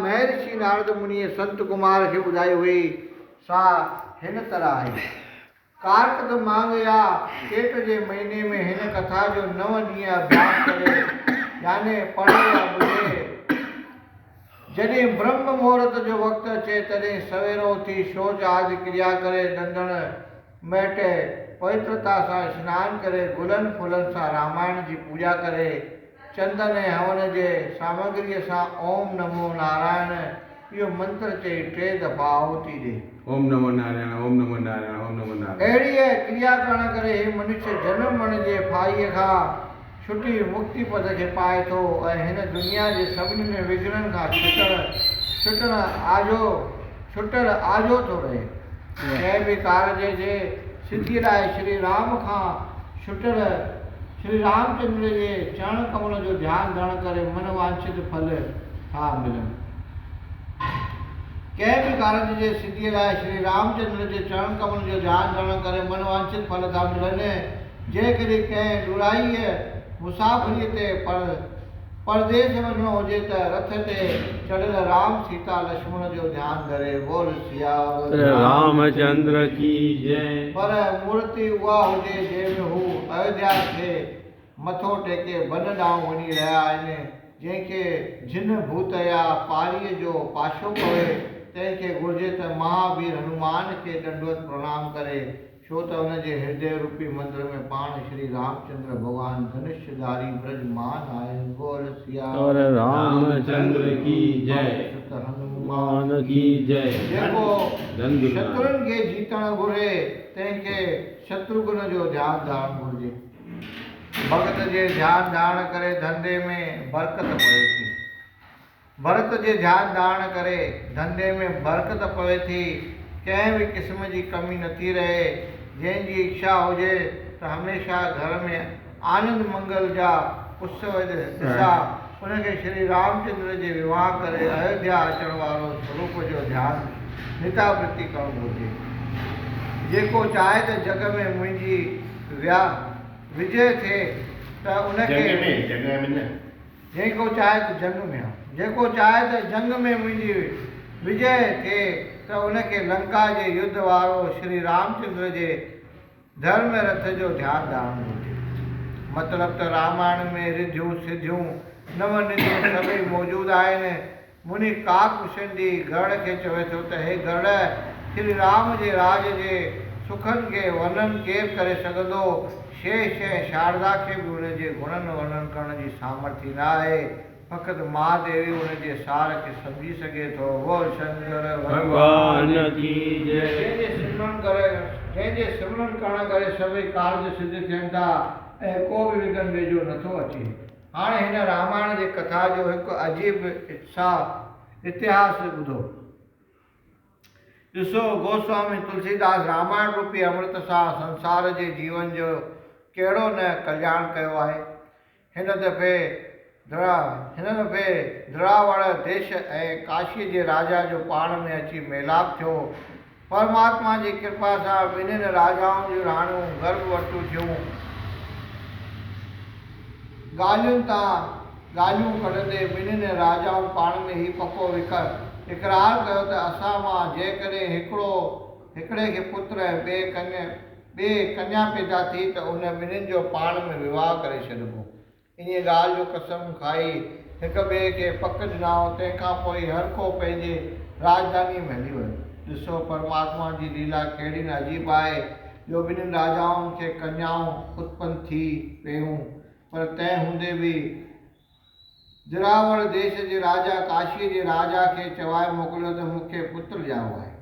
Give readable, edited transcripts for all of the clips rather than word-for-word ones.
महर्षि नारद मुनि संत कुमार खे ॿुधाई हुई सा हिन तरह आहे। कार्तिक मांगया चेट जे महीने में हिन कथा जो 9 ॾींहं अभ्यास करे याने पढ़े या ॿुधे। जॾहिं ब्रह्म मुहूर्त जो वक़्तु अचे तॾहिं सवेरो उथी शौच आदि क्रिया करे ॾंदण मेटे पवित्रता सां स्नान करे गुलनि फुलनि सां रामायण जी पूॼा करे चंदन ऐं हवन जे सामग्रीअ सां ओम नमो नारायण इहो मंत्र चई 3 दफ़ा आहुति ॾे। ओम नमो नारायण, ओम नमो नारायण, ओम नमो नारायण। अहिड़ी क्रिया करण करे हे मनुष्य जन्म मरण जे फाईअ खां छुटी मुक्ति पद खे पाए थो ऐं हिन दुनिया जे सभिनी विघ्ननि खां छुटल आजो थो रहे। कंहिं बि कार्य जे सिद्धि लाइ श्री राम खां छुटल श्री रामचंद्र जे चरण कमल जो ध्यानु धरण करे मन वांछित फल था मिलनि। कंहिं बि कार्य जे सिद्धि लाइ श्री रामचंद्र जे चरण कमल जो ध्यानु धरण करे मन वांछित फल था मिलनि। जेकॾहिं कंहिं ॾुराईअ मुसाफ़िरीअ ते परदेस वञिणो हुजे त रथ ते चढ़ियल राम सीता लक्ष्मण जो ध्यानु धरे बोल सियावर रामचंद्र की जय। पर मूर्ति उहा हुजे जंहिंमें हू अयोध्या खे मथो टेके वन ॾांहुं वञी रहिया आहिनि। जंहिंखे जिन भूत या पारीअ जो पाशो पवे तंहिंखे घुर्जे त महावीर हनुमान खे दंडवत प्रणाम करे, छो त हुन जे हृदय रूपी मंदिर में पाण श्री रामचंद्र भगवान धनुष्यधारी ब्रजमान आहिनि। बोल सियावर रामचंद्र की जय, हनुमान की जय। जेको शत्रुनि खे जीतण घुरे तंहिंखे शत्रुघ्न जो ध्यानु धारण घुरिजे। भगत जे ध्यानु धारण करे धंधे में बरकत पवे थी। भरत जे ध्यानु धारण करे धंधे में बरकत पवे थी। कंहिं बि क़िस्म जी कमी नथी रहे। जंहिंजी इच्छा हुजे त हमेशह घर में आनंद मंगल जा उत्सव दिशा उनखे श्री रामचंद्र जे विवाह करे अयोध्या अचण वारो स्वरूप जो ध्यानु नितावृत्ति करणु घुरिजे। जेको चाहे त जग में मुंहिंजी विजय थिए त उनखे जेको चाहे त जेको चाहे त जंग में मुंहिंजी विजय थिए त उनखे लंका जे युद्ध वारो श्री रामचंद्र जे धर्म रथ जो ध्यानु धारण घुरिजे। मतिलब त रामायण में रिधियूं सिधियूं नव निधियूं सभई मौजूदु आहिनि। मुनि काकभूषणी गरुड़ खे चवे थो त हे गरुड़, श्री राम जे राज जे सुखनि खे वर्णन केरु करे सघंदो। शेष ऐं शारदा खे बि उनजे गुणनि वर्णन करण जी सामर्थ्य न आहे। फ़क़ति महादेवी उनजे सार खे सम्झी सघे थो। बोल शंकर भगवान की जय। जंहिंजे सिमरन करण करे सभई कार्य सिद्ध थियनि था ऐं को बि विघ्न वेझो नथो अचे। हाणे हिन रामायण जी कथा जो हिकु अजीब इतिहास ॿुधो। ॾिसो, गोस्वामी तुलसीदास रामायण रूपी अमृत सां संसार जे जीवन जो कहिड़ो न कल्याण कयो आहे। हिन दफ़े द्रावण देश ऐं काशीअ जे राजा जो पाण में अची मेलाप थियो। परमात्मा जी कृपा सां ॿिन्हिनि राजाउनि जूं राणियूं गर्भवतियूं थियूं। ॻाल्हियूं कढंदे ॿिन्हिनि राजाउनि पाण में ई पको इक़रार कयो त असां मां जेकॾहिं हिकिड़े खे पुत्र ऐं ॿिए कन्या पैदा थी त उन ॿिन्हिनि जो पाण में विवाह करे छॾिबो। इन ॻाल्हि जो कसम खाई हिक ॿिए खे पक ॾिनाऊं। तंहिंखां पोइ हर को पंहिंजे राजधानी में हली वियो। ॾिसो, परमात्मा जी लीला कहिड़ी न अजीब आहे जो ॿिन्हिनि राजाउनि खे कन्याऊं उत्पन्न थी पियूं। पर तंहिं हूंदे बि द्रावण देश जे राजा काशीअ जे राजा खे चवाए मोकिलियो त मूंखे पुत्र ॼाओ आहे।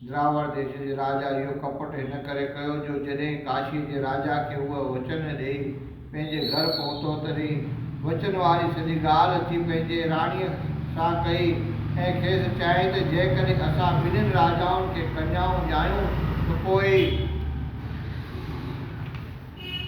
द्रावण देश जे राजा इहो कपट हिन करे कयो जो जॾहिं काशीअ जे राजा खे उहो वचन ॾेई पंहिंजे घर पहुतो तॾहिं वचन वारी सॼी ॻाल्हि अची पंहिंजे राणीअ सां कई ऐं खेसि चयाईं त जेकॾहिं असां ॿिन्हिनि राजाउनि खे कन्याऊं ॼायूं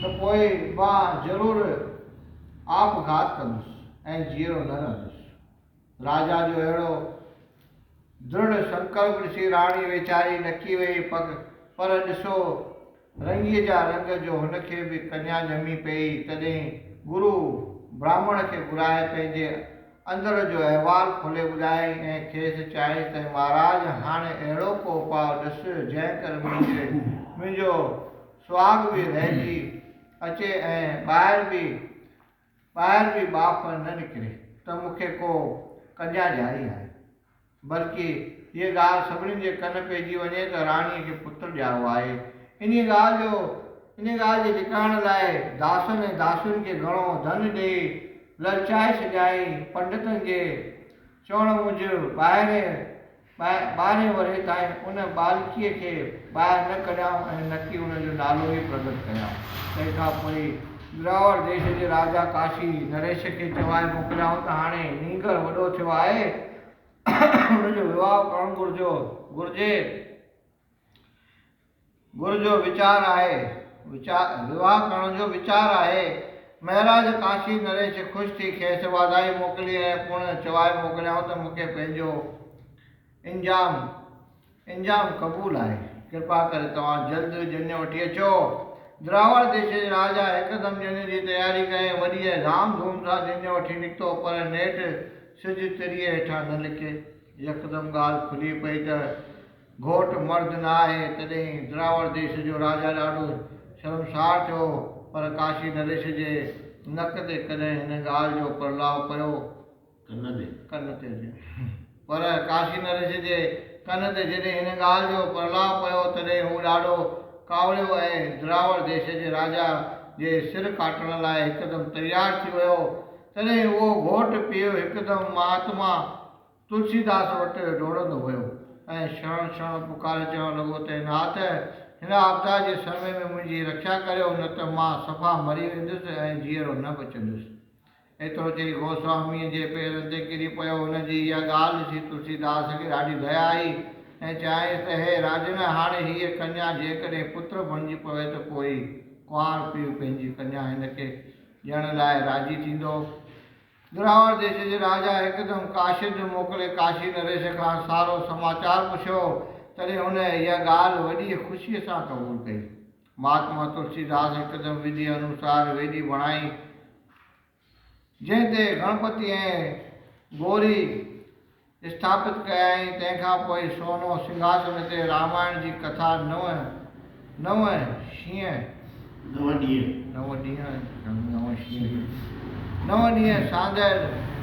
त पोइ मां ज़रूरु आपघात कंदुसि ऐं जीअरो न रहंदुसि। राजा जो अहिड़ो दृढ़ संकल्प ॾिसी राणी वीचारी नकी वई। पर ॾिसो, रंगीअ जा रंग जो हुनखे बि कन्या ॼमी पई। तॾहिं गुरु ब्राह्मण खे घुराए पंहिंजे अंदर जो अहवाल खोले ॿुधाई ऐं खेसि चयाईं त महाराज हाणे अहिड़ो को उपाउ ॾिस जंहिं करे मुंहिंजो सुहाग बि रहिजी अचे ऐं ॿाहिरि बि बाफ़ न निकिरे त मूंखे को कन्या ॾियारी आहे। बल्कि ये ॻाल्हि सभिनी जे कन पइजी वञे त राणीअ खे पुत्र ॼाओ आहे। इन ॻाल्हि जे लिकाइण लाइ दासनि ऐं दासियुनि खे घणो धन ॾेई ललचाए सॼाई। पंडितनि जे चवण मूजिबि ॿारहें वरे ताईं उन बालकीअ खे ॿाहिरि न कढियाऊं ऐं न कि उनजो नालो ई प्रगट कयाऊं। तंहिंखां पोइ द्रावड़ देश जे राजा काशी नरेश खे चवाए मोकिलियाऊं त हाणे नींगर वॾो थियो आहे, हुनजो विवाह करणु घुरिजो वीचार आहे। विवाह करण जो वीचार आहे। महाराज काशी नरेश ख़ुशि थी खेसि वाधाई मोकिली ऐं पुण चवाए मोकिलियाऊं त मूंखे पंहिंजो इंजाम क़बूल आहे। कृपा करे तव्हां जल्द ॼञ वठी अचो। द्रावड़ देश जे राजा हिकदमि ॼञ जी तयारी कई। वॾी धाम धूम सां ॼञ वठी निकितो, पर नेठि सिज तिरीअ हेठां न लिके। यकदमि ॻाल्हि खुली पई त घोट मर्द न आहे। तॾहिं द्रावड़ देश जो राजा ॾाढो शर्मसार थियो, पर काशी नरेश जे नक ते कॾहिं हिन ॻाल्हि जो प्रलाव पियो कन ते पर काशी नरेश जे कन ते जॾहिं हिन ॻाल्हि जो प्रलाव पियो तॾहिं हू ॾाढो कावड़ियो ऐं द्रावड़ देश जे राजा जे सिर काटण लाइ हिकदमि तयारु थी वियो। तॾहिं उहो घोट पीउ हिकदमि महात्मा तुलसीदास वटि डोड़ंदो वियो ऐं क्षण पुकारे चवणु लॻो त नाथ, हिन आपदा जे समय में मुंहिंजी रक्षा करियो, न त मां सफ़ा मरी वेंदुसि ऐं जीअरो न बचंदुसि। एतिरो चई गोस्वामीअ जे पेरनि ते किरी पियो। हुनजी इहा ॻाल्हि ॾिसी तुलसीदास खे ॾाढी दया आई ऐं चयाईंसि त हे राजन, हाणे हीअ कन्या जेकॾहिं पुत्र बणिजी पवे त पोइ कुंवार पीउ पंहिंजी कन्या हिनखे ॾियण लाइ राज़ी थींदो। द्रावड़ देश जे राजा हिकदमि काशिद मोकिले काशी नरेश खां सारो समाचार पुछियो। तॾहिं हुन इहा ॻाल्हि वॾी ख़ुशीअ सां क़बूल कई। महात्मा तुलसीदास हिकदमि विधि अनुसार वेदी बणाई, जंहिं ते गणपति ऐं गौरी स्थापित कयाईं। तंहिंखां पोइ सोनो सिंघासन ते रामायण जी कथा 9 ॾींहं सांदर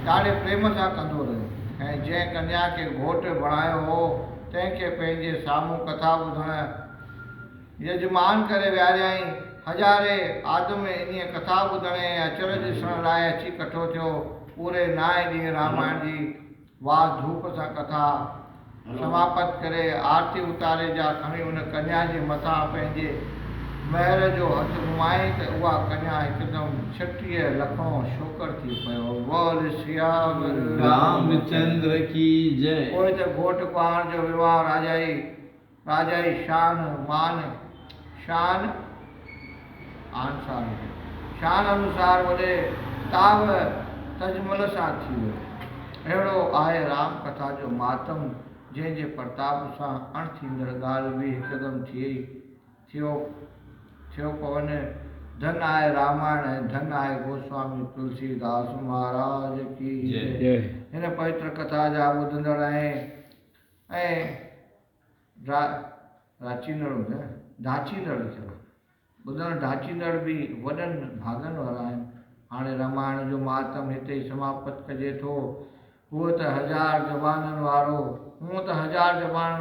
ॾाढे प्रेम सां कंदो रहियो ऐं जंहिं कन्या खे घोट बणायो हो तंहिंखे पंहिंजे साम्हूं कथा ॿुधण यजमान करे विहारियाईं। हज़ारे आदमी इन कथा ॿुधण ऐं अचरज ॾिसण लाइ अची कठो थियो। पूरे 9 ॾींहं रामायण जी वाद धूप सां कथा समाप्त करे आरती उतारे जा खणी उन कन्या जे मथां पंहिंजे महर जो हथ घुमाई त उहा कन्या हिकदमि 36 लखों शोकर थी पियो। बोल सिया रामचंद्र की जय। पोइ त घोट कुंवार जो विवाह राजाई शान अनुसार वॾे ताव तजमल सां थी वियो। अहिड़ो आहे राम कथा जो मातम, जंहिंजे प्रताप सां अणथींदड़ ॻाल्हि बि हिकदमि थियो पवन। धन आहे रामायण ऐं धन आहे गोस्वामी तुलसीदास महाराज की जय। हिन पवित्र कथा जा ॿुधंदड़ ऐं ढाचींदड़ बि वॾनि भागनि वारा आहिनि। हाणे रामायण जो मातम हिते ई समाप्त कजे थो। हूअं त 1000 ज़बाननि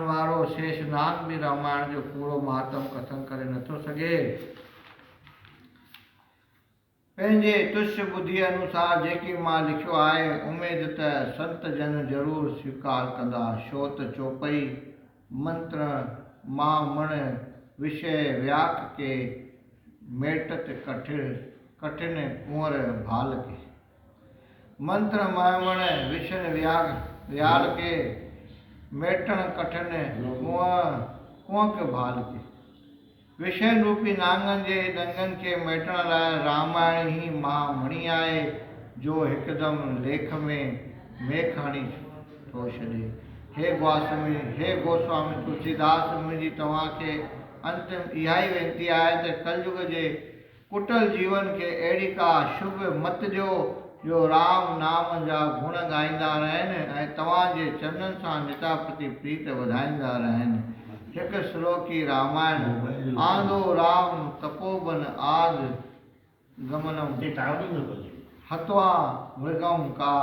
वारो शेषनाग बि रामायण जो पूरो मातम कथन करे नथो सघे। पंहिंजे तुष्य ॿुधीअ अनुसार जेकी मां लिखियो आहे, उमेद त संत जन ज़रूरु स्वीकार कंदा। छो त चोपई मंत्र मां मण विषय व्याक के मेटत कठिन कुंवर भाल के। मंत्र मामण विषय व्याल के मेटण कठिन कुंवक भाल के। विषय रूपी नांगनि जे ॾंगनि खे मेटण लाइ रामायण ई महामणी आहे, जो हिकदमि लेख में मेख हणी थो छॾे। हे गोस्वामी तुलसीदास, मुंहिंजी तव्हांखे अंतिम इहा ई वेनती आहे त कलयुग जे कुटल जीवन खे अहिड़ी का शुभ मत ॾियो जो राम नाम जा गुण गाईंदा रहनि ऐं तव्हांजे चरणनि सां निता प्रति प्रीत वधाईंदा रहनि। हिकु श्लोकी रामायण आंदो राम तपोवन आद गमनम हत्वा मृगम का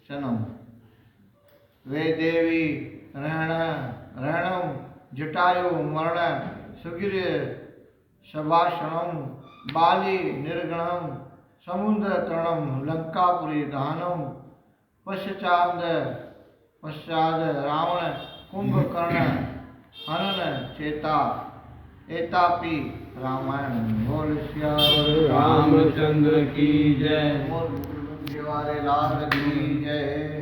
शनम वे देवी रहणम जटायु मरण सुगिर सभाषणम बाली निर्गणम समुद्र तरणम लंकापुरी दहनम पश्चाद रावण कुंभकर्ण हनन चेता एतापि रामायण। बोल सियावर रामचंद्र की जय। बोल वाले लाल की जय।